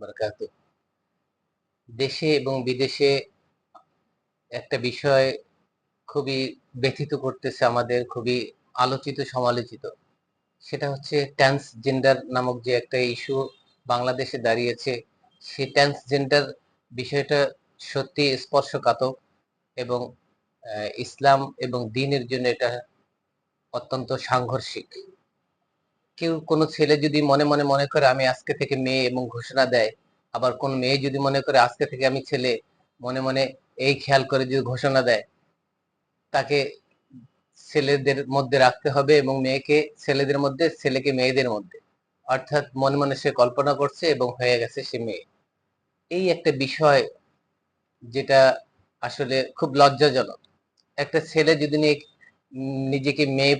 বারাকাতুহু। দেশে এবং বিদেশে একটা বিষয় খুবই ব্যথিত করতেছে আমাদের, খুবই আলোচিত সমালোচিত। সেটা হচ্ছে ট্রান্সজেন্ডার নামক যে একটা ইস্যু বাংলাদেশে দাঁড়িয়েছে। সেই ট্রান্সজেন্ডার বিষয়টা সত্যি স্পর্শকাতর এবং ইসলাম এবং দ্বীনের জন্য এটা অত্যন্ত সাংঘর্ষিক। কেউ কোনো ছেলে যদি মনে মনে মনে করে আমি আজকে থেকে মেয়ে এবং ঘোষণা দেয়, আবার কোন মেয়ে যদি মনে করে আজকে থেকে আমি ছেলে, মনে মনে এই খেয়াল করে যদি ঘোষণা দেয়, তাকে ছেলেদের মধ্যে রাখতে হবে এবং মেয়েকে ছেলেদের মধ্যে, ছেলেকে মেয়েদের মধ্যে। অর্থাৎ মনে মনে সে কল্পনা করছে এবং হয়ে গেছে সে মেয়ে। এই একটা বিষয় যেটা আসলে খুব লজ্জাজনক। একটা ছেলে যদি নিজেকে মেয়ে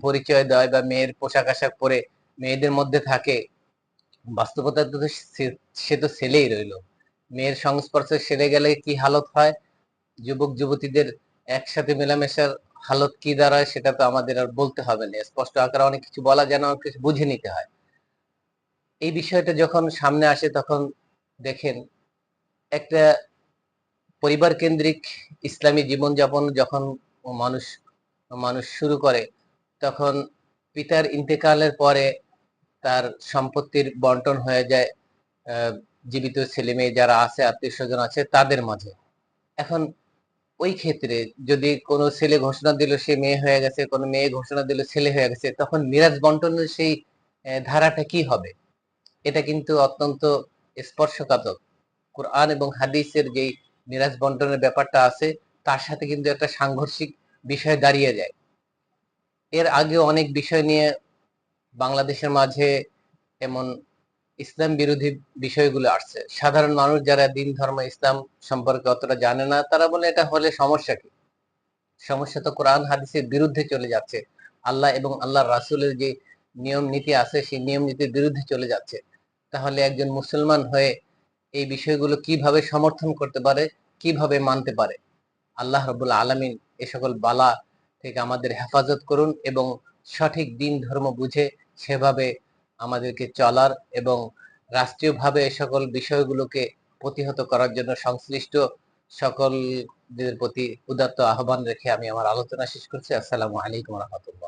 পরিচয় দেয় বা মেয়ের পোশাক আশাক পরে মেয়েদের মধ্যে থাকে, বাস্তবতা তো সে তো ছেলেই রইল। মেয়ের সংস্পর্শে সেরে গেলে কি হালত হয়, যুবক যুবতীদের একসাথে মেলামেশার হালত কি দাঁড়ায়, সেটা তো আমাদের আর বলতে হবে না, স্পষ্ট আকারে অনেক কিছু বলা যেন কিছু বুঝে নিতে হয়। এই বিষয়টা যখন সামনে আসে তখন দেখেন, একটা পরিবার কেন্দ্রিক ইসলামী জীবনযাপন যখন মানুষ মানুষ শুরু করে, তখন পিতার ইন্তেকালের পরে তার সম্পত্তির বন্টন হয়ে যায় জীবিত ছেলে মেয়ে যারা আছে, আত্মীয় স্বজন আছে তাদের মাঝে। এখন ওই ক্ষেত্রে যদি কোনো ছেলে ঘোষণা দিল সে মেয়ে হয়ে গেছে, কোনো মেয়ে ঘোষণা দিল ছেলে হয়ে গেছে, তখন মিরাজ বন্টনের সেই ধারাটা কি হবে? এটা কিন্তু অত্যন্ত স্পর্শকাতর। কোরআন এবং হাদিসের যেই মিরাজ বন্টনের ব্যাপারটা আছে, তার সাথে কিন্তু একটা সাংঘর্ষিক বিষয় দাঁড়িয়ে যায়। এর আগেও অনেক বিষয় নিয়ে বাংলাদেশের মাঝে এমন ইসলাম বিরোধী বিষয়গুলো আসছে। সাধারণ মানুষ যারা দিন ধর্ম ইসলাম সম্পর্কে অতটা জানে না, তারা বলে এটা হলে সমস্যা কি? সমস্যা তো কোরআন হাদিসের বিরুদ্ধে চলে যাচ্ছে। আল্লাহ এবং আল্লাহর রাসূলের যে নিয়ম নীতি আছে সেই নিয়ম নীতির বিরুদ্ধে চলে যাচ্ছে। তাহলে একজন মুসলমান হয়ে এই বিষয়গুলো কিভাবে সমর্থন করতে পারে, কিভাবে মানতে পারে? আল্লাহ রাব্বুল আলামিন এ সকল বালা থেকে আমাদের হেফাজত করুন এবং সঠিক দিন ধর্ম বুঝে সেভাবে আমাদেরকে চলার এবং রাষ্ট্রীয়ভাবে এ সকল বিষয়গুলোকে প্রতিহত করার জন্য সংশ্লিষ্ট সকলদের প্রতি উদাত্ত আহ্বান রেখে আমি আমার আলোচনা শেষ করছি। আসসালামু আলাইকুম ওয়া রাহমাতুল্লাহ।